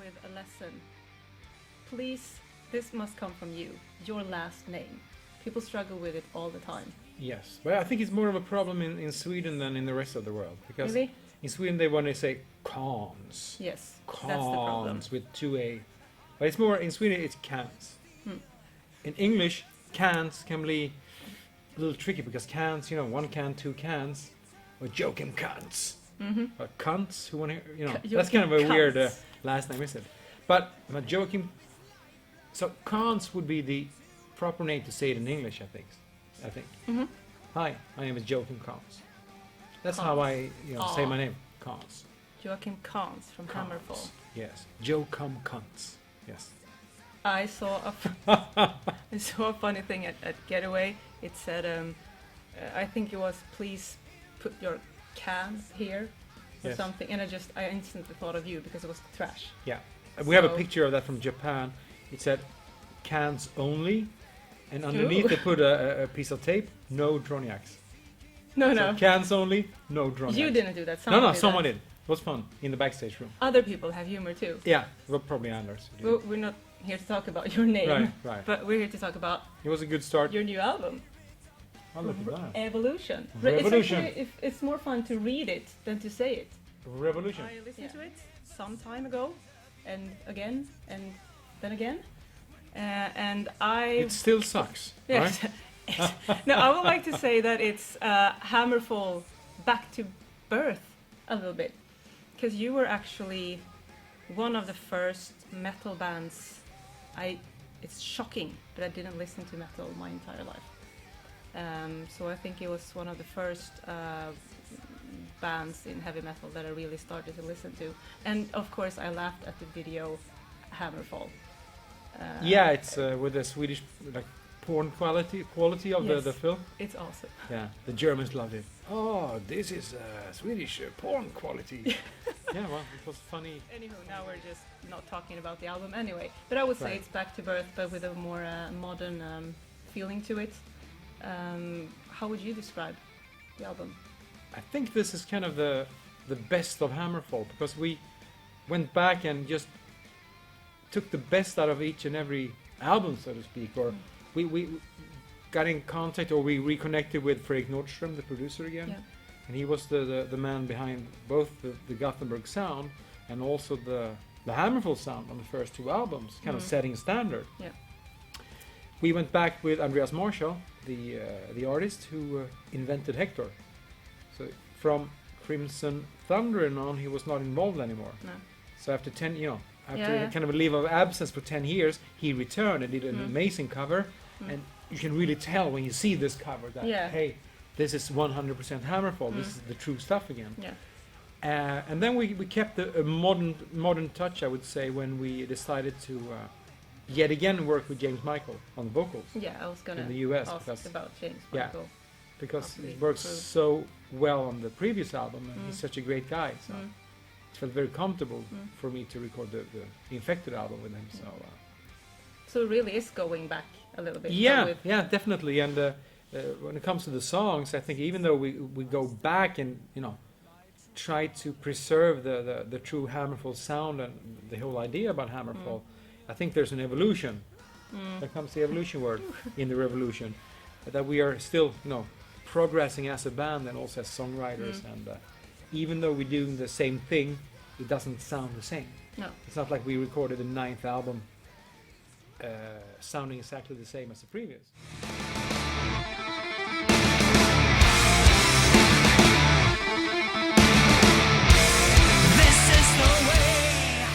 with a lesson. Please, this must come from you. Your last name. People struggle with it all the time. Yes, but I think it's more of a problem in Sweden than in the rest of the world. Because Really? in Sweden they want to say Cans. Yes, that's the problem. Cans with 2A. But it's more, in Sweden it's Cans. In English, cans can be a little tricky because cans, 1 can, 2 cans. Or Joacim Cans. Or cunts, who want to, that's kind of a weird last name, isn't it? But Joacim, so Cans would be the proper name to say it in English, I think. Hi, my name is Joacim Cans. That's Cans. how I say my name, Cans. Joacim Cans from Hammerfall. Yes, Joacim Cans. Yes. I saw a funny thing at Getaway. It said, I think it was, please put your cans here or something. And I instantly thought of you because it was trash. Yeah. We have a picture of that from Japan. It said cans only. And underneath they put a piece of tape, no droniacs. No. So cans only, no droniacs. You didn't do that. Someone did. It was fun in the backstage room. Other people have humor too. Yeah, well, probably Anders. We're not here to talk about your name, Right. but we're here to talk about It was a good start. your new album, Oh, look at that. Evolution. Revolution. It's more fun to read it than to say it. Revolution. I listened to it some time ago, and again, and then again, and It still sucks, yes. right? No, I would like to say that it's Hammerfall back to birth a little bit, because you were actually one of the first metal bands. It's shocking, but I didn't listen to metal my entire life. So I think it was one of the first bands in heavy metal that I really started to listen to. And of course, I laughed at the video Hammerfall. Yeah, it's with the Swedish porn quality of Yes. the film. It's awesome. Yeah, the Germans loved it. Oh, this is Swedish porn quality. Yeah, well, it was funny. Anywho, now we're just not talking about the album anyway. But I would say Right. it's back to birth, but with a more modern feeling to it. How would you describe the album? I think this is kind of the best of Hammerfall, because we went back and just took the best out of each and every album, so to speak, or we got in contact, or we reconnected with Fredrik Nordström, the producer again. Yeah. And he was the man behind both the Gothenburg sound and also the Hammerfall sound on the first 2 albums, kind of setting standard. Yeah. We went back with Andreas Marshall, the artist who invented Hector. So from Crimson Thunder and on, he was not involved anymore. No. So after Yeah. kind of a leave of absence for 10 years, he returned and did an amazing cover. And you can really tell when you see this cover that, hey, this is 100% Hammerfall. This is the true stuff again. Yeah. And then we kept a modern touch, I would say, when we decided to yet again work with James Michael on the vocals. Yeah, I was gonna in the US, ask because- about James Yeah. Michael. Because Absolutely. it works True. so well on the previous album, and he's such a great guy. So it felt very comfortable for me to record the Infected album with him. So it really is going back a little bit. Yeah, definitely. And when it comes to the songs, I think even though we go back and try to preserve the true Hammerfall sound and the whole idea about Hammerfall, I think there's an evolution. There comes the evolution word in the revolution, that we are still progressing as a band and also as songwriters. And even though we're doing the same thing, it doesn't sound the same. No. It's not like we recorded the 9th album sounding exactly the same as the previous. This is the way.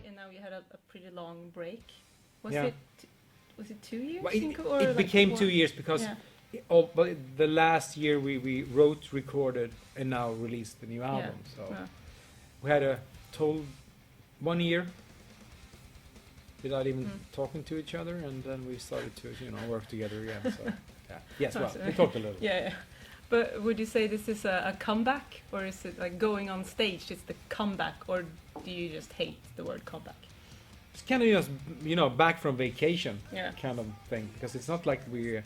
And now you had a pretty long break. Yeah. Was it 2 years? Well, Cinco, or it like became 2 one? years because Yeah. but the last year we wrote, recorded, and now released the new album. So we had a total 1 year without even talking to each other, and then we started to work together again. So yes, well, we talked a little. Yeah. But would you say this is a comeback, or is it like going on stage? It's the comeback, or do you just hate the word comeback? It's kind of just back from vacation kind of thing, because it's not like we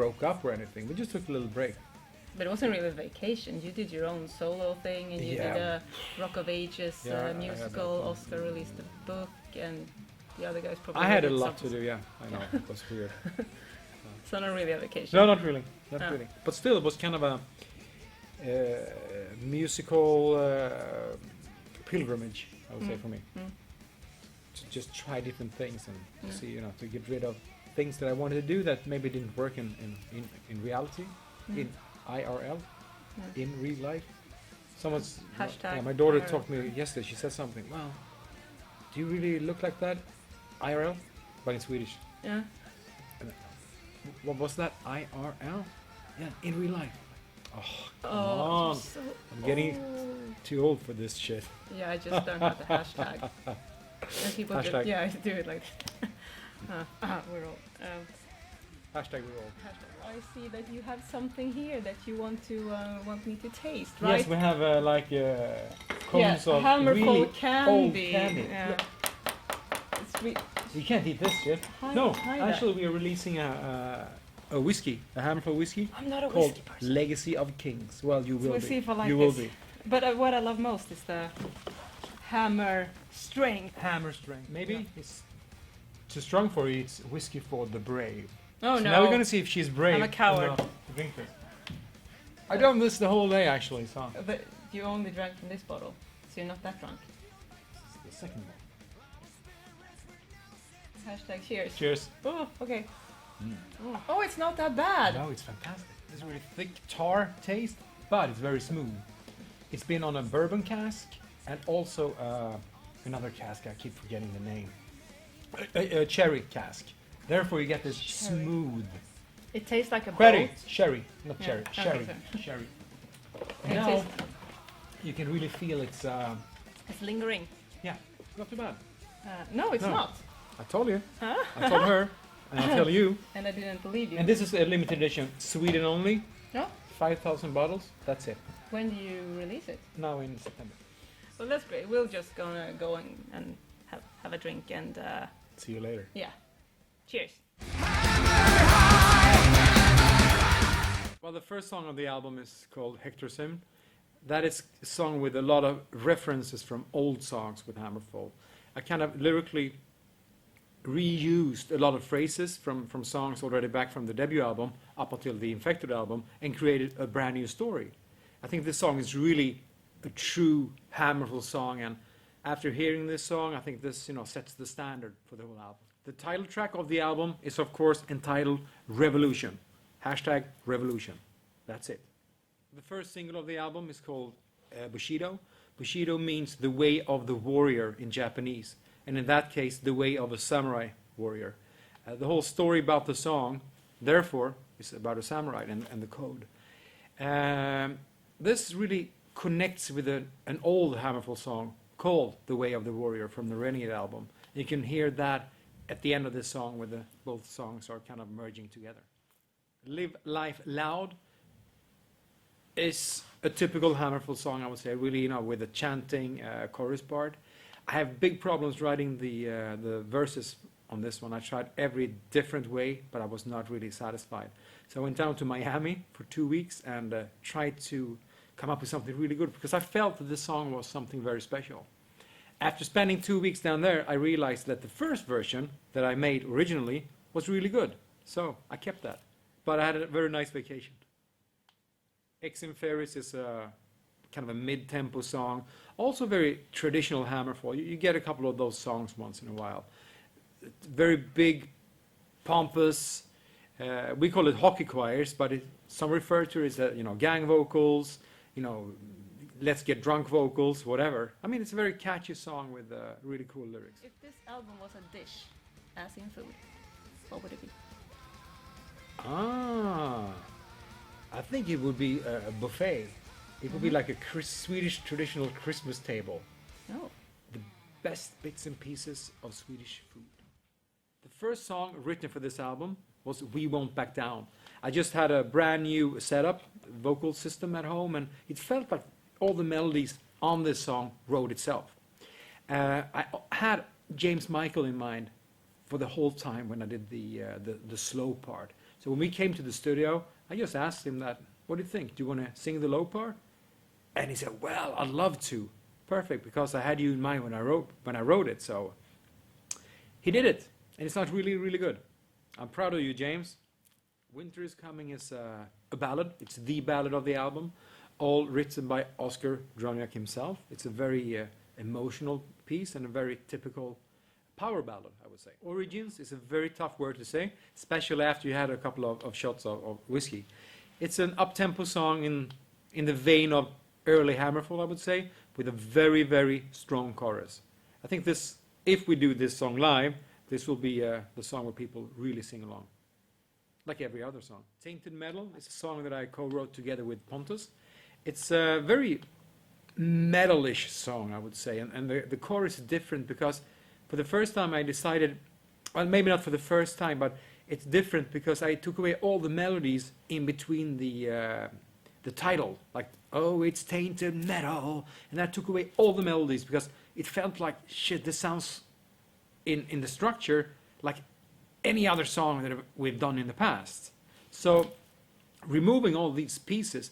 broke up or anything. We just took a little break. But it wasn't really a vacation. You did your own solo thing, and you Yeah. did a Rock of Ages Yeah, I had musical. that. Oscar released a book, and the other guys probably. I had a did lot to something. do. Yeah, I know. It was weird. So not really a vacation. No, not really. Not Oh. really. But still, it was kind of a musical pilgrimage, I would say, for me. Mm. To just try different things and Mm. see, to get rid of things that I wanted to do that maybe didn't work in reality, Mm. in IRL, Yeah. in real life. Someone's Hashtag yeah, my daughter IRL. talked to me yesterday. She said something. Well, do you really look like that, IRL? But in Swedish. Yeah. What was that? IRL? Yeah, in real life. Oh, come Oh, on. you're so I'm getting old. too old for this shit. Yeah, I just don't have the hashtag. And people Hashtag. do, yeah, I do it like we're all. Hashtag we all. Hashtag. I see that you have something here that you want me to taste, right? Yes, we have cones of Hammerfall really old candy. candy. Yeah. Look, It's re- you can't eat this shit. Hi- No, hi there. actually we are releasing a whiskey, a Hammerfall whiskey I'm not a called whiskey person. Legacy of Kings. Well, you will We'll be. see if I like you will this. be. But what I love most is the hammer strength. Hammer strength. Maybe it's too strong for you. It's whiskey for the brave. Oh So no! now we're gonna see if she's brave. I'm a coward. enough to drink this. I done this the whole day actually, so. But you only drank from this bottle, so you're not that drunk. The second one. Hashtag cheers. Cheers. Oh, okay. Mm. Oh, it's not that bad. No, it's fantastic. It's really thick tar taste, but it's very smooth. It's been on a bourbon cask and also another cask. I keep forgetting the name. A cherry cask. Therefore, you get this Cherry. smooth. It tastes like a Cherry, boat. sherry, not Yeah, cherry. okay, Sherry, sorry. sherry. It Now tastes- you can really feel it's It's lingering. not too bad. No, it's No. not. I told you. Huh? I told her, and I'll tell you. And I didn't believe you. And this is a limited edition, Sweden only. Yeah? 5,000 bottles. That's it. When do you release it? Now in September. Well, that's great. We'll just gonna go and have a drink and See you later. yeah. Cheers. Well, the first song on the album is called Hector Sim. That is a song with a lot of references from old songs with Hammerfall. I kind of lyrically reused a lot of phrases from songs already back from the debut album up until the Infected album and created a brand new story. I think this song is really a true Hammerfall song, and after hearing this song, I think this sets the standard for the whole album. The title track of the album is of course entitled Revolution. Hashtag Revolution. That's it. The first single of the album is called Bushido. Bushido means the way of the warrior in Japanese, and in that case, the way of a samurai warrior. The whole story about the song, therefore, is about a samurai and the code. This really connects with an old Hammerfall song called The Way of the Warrior from the Renegade album. You can hear that at the end of this song where both songs are kind of merging together. Live Life Loud is a typical Hammerfall song, I would say, really, with a chanting chorus part. I have big problems writing the verses on this one. I tried every different way, but I was not really satisfied. So I went down to Miami for 2 weeks and tried to come up with something really good, because I felt that this song was something very special. After spending 2 weeks down there, I realized that the first version that I made originally was really good. So I kept that. But I had a very nice vacation. Exim Ferris is a kind of a mid-tempo song. Also very traditional Hammerfall. You get a couple of those songs once in a while. Very big, pompous. We call it hockey choirs, but some refer to it as gang vocals, let's get drunk vocals, whatever. I mean, it's a very catchy song with really cool lyrics. If this album was a dish, as in food, what would it be? I think it would be a buffet. It would be like a Swedish traditional Christmas table. No. The best bits and pieces of Swedish food. The first song written for this album was We Won't Back Down. I just had a brand new setup, vocal system at home, and it felt like all the melodies on this song wrote itself. I had James Michael in mind for the whole time when I did the slow part. So when we came to the studio, I just asked him that, what do you think? Do you want to sing the low part? And he said, well, I'd love to. Perfect, because I had you in mind when I wrote it. So he did it, and it's not really, really good. I'm proud of you, James. Winter is Coming is a ballad. It's the ballad of the album, all written by Oscar Droniak himself. It's a very emotional piece and a very typical power ballad, I would say. Origins is a very tough word to say, especially after you had a couple of shots of whiskey. It's an up-tempo song in the vein of early Hammerfall, I would say, with a very, very strong chorus. I think this, if we do this song live, this will be the song where people really sing along, like every other song. Tainted Metal is a song that I co-wrote together with Pontus. It's a very metal-ish song, I would say, and the chorus is different because for the first time I decided, well, maybe not for the first time, but it's different because I took away all the melodies in between the title, like, oh, it's tainted metal, and I took away all the melodies because it felt like, shit, this sounds in the structure like any other song that we've done in the past. So removing all these pieces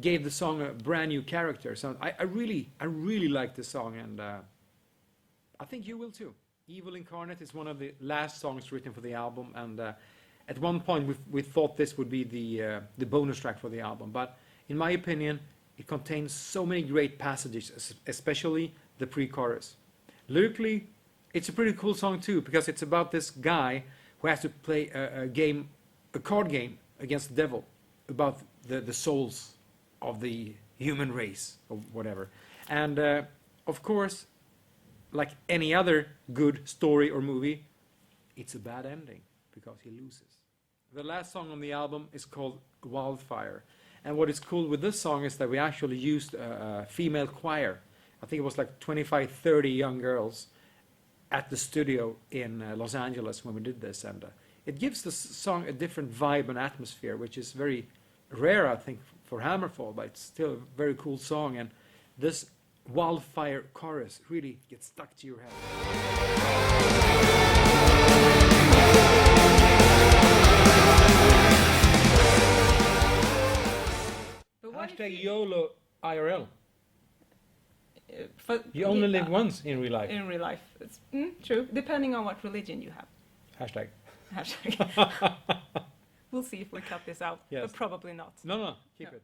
gave the song a brand new character. So I really like this song, and I think you will too. Evil Incarnate is one of the last songs written for the album, and at one point we thought this would be the bonus track for the album, but in my opinion it contains so many great passages, especially the pre-chorus. Lyrically, it's a pretty cool song too, because it's about this guy who has to play a card game against the devil, about the souls of the human race or whatever. And of course, like any other good story or movie, it's a bad ending because he loses. The last song on the album is called Wildfire. And what is cool with this song is that we actually used a female choir. I think it was like 25, 30 young girls at the studio in Los Angeles when we did this. And it gives the song a different vibe and atmosphere, which is very rare, I think, for Hammerfall, but it's still a very cool song. And this Wildfire chorus really gets stuck to your head. Hashtag YOLO IRL. You only live once in real life. In real life, it's true. Depending on what religion you have. Hashtag. Hashtag. We'll see if we cut this out, Yes. but probably not. No, keep it.